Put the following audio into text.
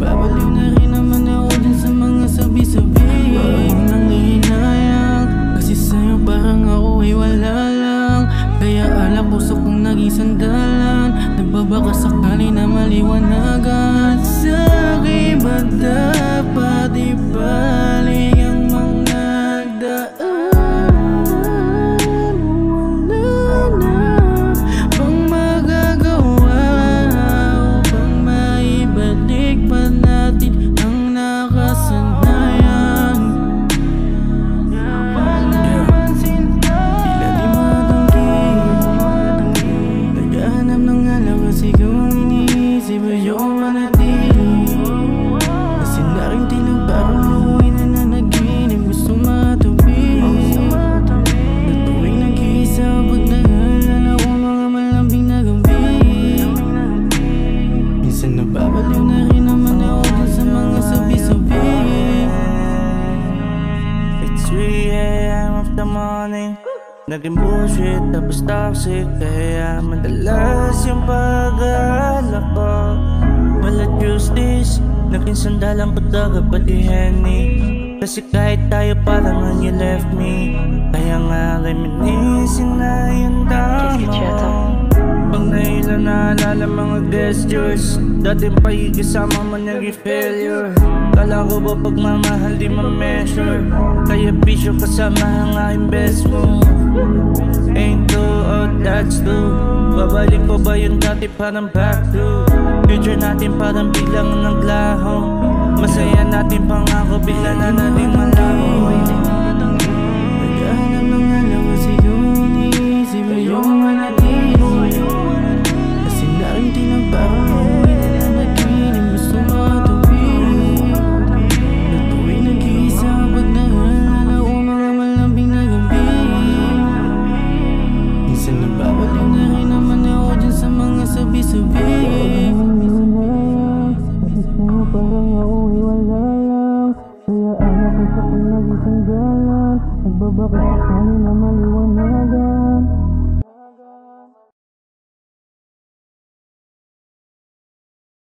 nababaliw na rin naman ako din sa mga sabi-sabi. Bakit mo nang hihinayang? Kasi sa'yo parang ako ay wala lang. Kaya alam puso kong naging sandalan. Nagbabaka sakali na maliwanagan. Sa'kin ba dapat ibaling ang mga nagdaan? Wala na bang magagawa upang maibalik pa natin ang nakasanayan? Kapag naman sinta, tila di matanggi. Naghahanap ng alam kasi kung iniisip ayokong manatili. Kasi na rin tila parang luwi na nanaginip. Gusto matabi na tuwing nag-iisa pag naalala ko mga malambing na gabi. Minsan nababaliw na rin naman ako din sa mga sabi-sabi. It's 3 AM of the morning. Naging bullshit tapos toxic. Kaya madalas yung pag-aalala ko. Wala justice, naging sandalan ko dagat pati Henny. Kasi kahit tayo parang when you left me. Kaya nga reminiscing na yung damo. Pag nailan naalala mga gestures, dating pagkikasama mo naging failure. Kala ko ba pagmamahal di ma-measure? Kaya bisyo kasama ang aking best move. Ain't two, oh that's two. Babalik ko ba yung dati parang back to? Future natin parang biglang naglaho. Masaya natin pangako bigla na natin malaho.